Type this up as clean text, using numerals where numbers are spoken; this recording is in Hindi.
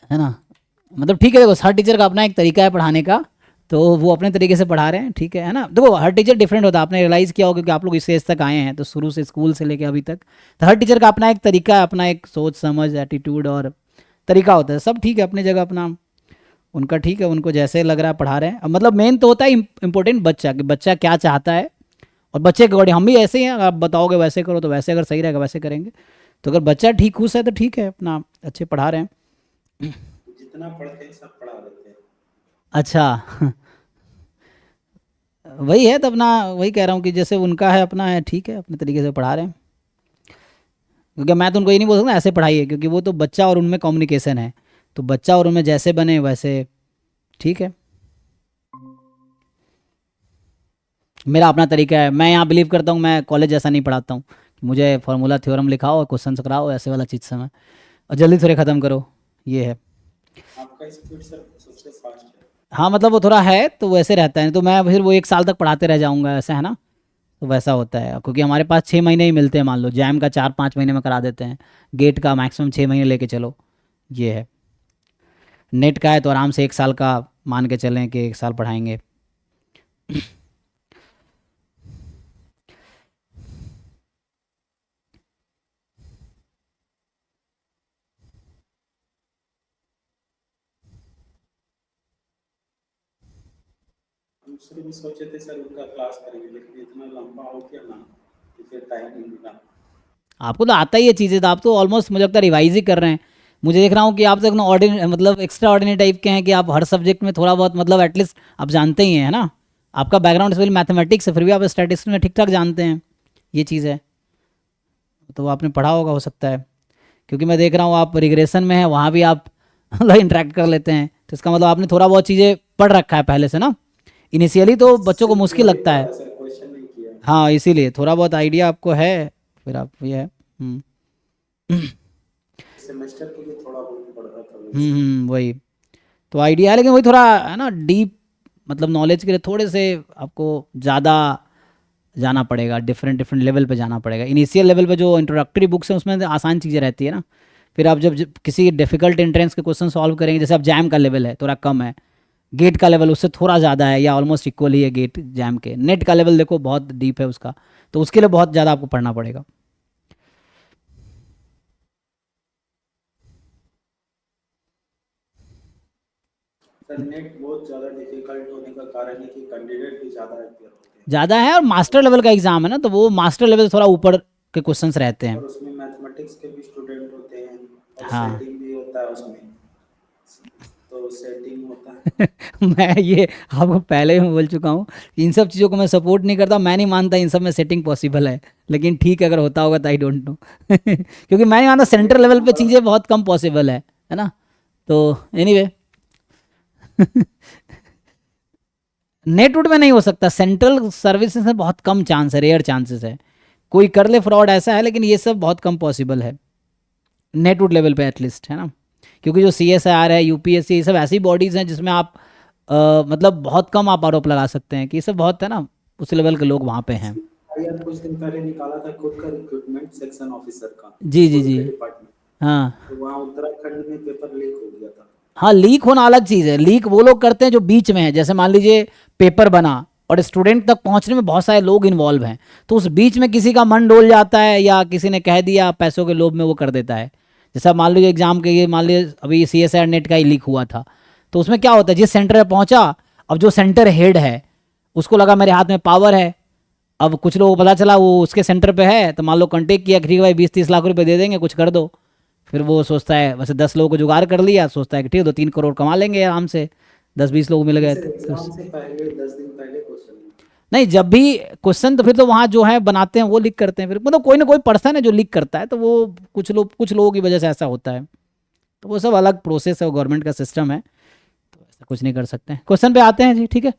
है ना। मतलब ठीक है, देखो हर टीचर का अपना एक तरीका है पढ़ाने का, तो वो अपने तरीके से पढ़ा रहे हैं, ठीक है ना। देखो हर टीचर डिफरेंट होता है, आपने रियलाइज़ किया होगा कि आप लोग इस एज तक आए हैं, तो शुरू से स्कूल से लेके अभी तक, तो हर टीचर का अपना एक तरीका है, अपना एक सोच समझ एटीट्यूड और तरीका होता है। सब ठीक है अपनी जगह अपना, उनका ठीक है, उनको जैसे लग रहा है पढ़ा रहे हैं। अब मतलब मेन तो होता है इंपॉर्टेंट बच्चा, कि बच्चा क्या चाहता है, और बच्चे के अकॉर्डिंग हम भी ऐसे ही हैं, अगर आप बताओगे वैसे करो तो वैसे, अगर सही रहेगा वैसे करेंगे। तो अगर बच्चा ठीक खुश है तो ठीक है, अपना अच्छे पढ़ा रहे हैं। जितना पढ़ते हैं सब पढ़ा देते हैं। अच्छा वही है तो अपना, वही कह रहा हूँ कि जैसे उनका है अपना है, ठीक है अपने तरीके से पढ़ा रहे हैं। क्योंकि मैं तो उनको ये नहीं बोल सकता ऐसे पढ़ाइए, क्योंकि वो तो बच्चा और उनमें कम्युनिकेशन है, तो बच्चा और उनमें जैसे बने वैसे ठीक है। मेरा अपना तरीका है, मैं यहाँ बिलीव करता हूँ, मैं कॉलेज जैसा नहीं पढ़ाता हूँ कि मुझे फार्मूला थ्योरम लिखाओ और क्वेश्चन कराओ ऐसे वाला चीज़ से मैं, और जल्दी थोड़े ख़त्म करो, ये है। आपका स्पीड सर सबसे फास्ट है। हाँ मतलब वो थोड़ा है तो वैसे रहता है, तो मैं फिर वो एक साल तक पढ़ाते रह जाऊँगा ऐसा, है ना। तो वैसा होता है, क्योंकि हमारे पास 6 महीने ही मिलते हैं, मान लो जैम का 4-5 महीने में करा देते हैं, गेट का मैक्सिमम 6 महीने लेके चलो, ये है। नेट का है तो आराम से 1 साल का मान के चलें कि 1 साल पढ़ाएंगे। हम शुरू में सोचे थे सर उनका क्लास करेंगे, लेकिन इतना लंबा हो गया ना कि फिर टाइम नहीं मिला। आपको तो आता ही है चीज़ें, तो आप तो ऑलमोस्ट मुझे लगता है रिवाइज ही कर रहे हैं। मुझे देख रहा हूँ कि आप तो ऑर्डिनरी मतलब एक्स्ट्रा ऑर्डिनरी टाइप के हैं, कि आप हर सब्जेक्ट में थोड़ा बहुत मतलब एटलीस्ट आप जानते ही हैं, है ना। आपका बैकग्राउंड इस मैथमेटिक्स है, फिर भी आप स्टैटिस्टिक्स में ठीक ठाक जानते हैं, ये चीज़ है। तो आपने पढ़ा होगा हो सकता है, क्योंकि मैं देख रहा हूँ आप रिग्रेशन में है, वहाँ भी आप मतलब इंटरेक्ट कर लेते हैं, तो इसका मतलब आपने थोड़ा बहुत चीज़ें पढ़ रखा है पहले से ना। इनिशियली तो बच्चों को सिर्फ मुश्किल थ्योरी लगता पढ़ा है। है सर, क्वेश्चन नहीं किया है। हाँ इसीलिए थोड़ा बहुत आइडिया आपको है, फिर आप ये है। सेमेस्टर के लिए थोड़ा बहुत पढ़ा था वैसे। वही तो आइडिया है, लेकिन वही थोड़ा है ना डीप, मतलब नॉलेज के लिए थोड़े से आपको ज़्यादा जाना पड़ेगा, डिफरेंट डिफरेंट लेवल पे जाना पड़ेगा। इनिशियल लेवल पे जो इंट्रोडक्टरी बुक्स हैं उसमें तो आसान चीज़ें रहती है ना, फिर आप जब किसी डिफिकल्ट एंट्रेंस के क्वेश्चन सॉल्व करेंगे, जैसे अब जैम का लेवल है थोड़ा कम है, गेट का लेवल उससे थोड़ा ज़्यादा है या ऑलमोस्ट इक्वल ही है गेट जैम के, नेट का लेवल देखो बहुत डीप है उसका, तो उसके लिए बहुत ज़्यादा आपको पढ़ना पड़ेगा। सर नेट बहुत ज़्यादा डिफिकल्ट होने का कारण है कि कैंडिडेट भी ज़्यादा अपियर होते हैं, ज़्यादा है और मास्टर लेवल का एग्ज़ाम है ना, तो वो मास्टर लेवल से थोड़ा ऊपर के क्वेश्चंस रहते हैं। और उसमें मैथमेटिक्स के भी स्टूडेंट होते हैं और हाँ सेटिंग भी होता है उसमें, तो सेटिंग होता है। मैं ये आपको पहले ही बोल चुका हूँ, इन सब चीज़ों को मैं सपोर्ट नहीं करता, मैं नहीं मानता इन सब में सेटिंग पॉसिबल है, लेकिन ठीक है अगर होता होगा तो आई डोंट नो क्योंकि मैं नहीं मानता सेंटर नेट लेवल पे नंबर चीज़ें बहुत कम पॉसिबल है ना। तो एनीवे नेट वुड में नहीं हो सकता, सेंट्रल सर्विसेज में बहुत कम चांस है, रेयर चांसेस है, कोई कर ले फ्रॉड ऐसा है, लेकिन ये सब बहुत कम पॉसिबल है नेटवुड लेवल पे एटलीस्ट, है ना। क्योंकि जो सी एस आई आर है, यूपीएससी, ये सब ऐसी बॉडीज़ हैं जिसमें आप मतलब बहुत कम आप आरोप लगा सकते हैं कि ये सब बहुत है ना, उस लेवल के लोग वहाँ पे हैं। सीआईआर कुछ दिन पहले निकाला था खुद का रिक्रूटमेंट सेक्शन ऑफिसर का, जी जी खुद जी। के डिपार्टमेंट। हाँ तो वहाँ उत्तराखंड में पेपर लीक हो गया था। हाँ, लीक होना अलग चीज़ है, लीक वो लोग करते हैं जो बीच में है, जैसे मान लीजिए पेपर बना और स्टूडेंट तक पहुंचने में बहुत सारे लोग इन्वॉल्व हैं, तो उस बीच में किसी का मन डोल जाता है या किसी ने कह दिया पैसों के लोभ में वो कर देता है। जैसा मान लीजिए एग्जाम के ये मान लीजिए अभी सी एस आर नेट का ही लीक हुआ था, तो उसमें क्या होता है जिस सेंटर पे पहुंचा, अब जो सेंटर हेड है उसको लगा मेरे हाथ में पावर है, अब कुछ लोगों को पता चला वो उसके सेंटर पे है, तो मान लो कॉन्टेक्ट किया कि ठीक है भाई 20-30 लाख रुपए दे देंगे कुछ कर दो, फिर वो सोचता है वैसे 10 लोगों को जुगाड़ कर लिया, सोचता है कि ठीक है 2-3 करोड़ कमा लेंगे आराम से, 10-20 लोग मिल नहीं गए सर, तो एग्जाम से पहले 10 दिन पहले क्वेश्चन था। नहीं जब भी क्वेश्चन, तो फिर तो वहाँ जो है बनाते हैं वो लीक करते हैं, फिर मतलब कोई ना कोई पर्सन है जो लीक करता है, तो वो कुछ लोगों की वजह से ऐसा होता है, तो वो सब अलग प्रोसेस है, वो गवर्नमेंट का सिस्टम है, तो ऐसा कुछ नहीं कर सकते हैं। क्वेश्चन पे आते हैं जी, ठीक है।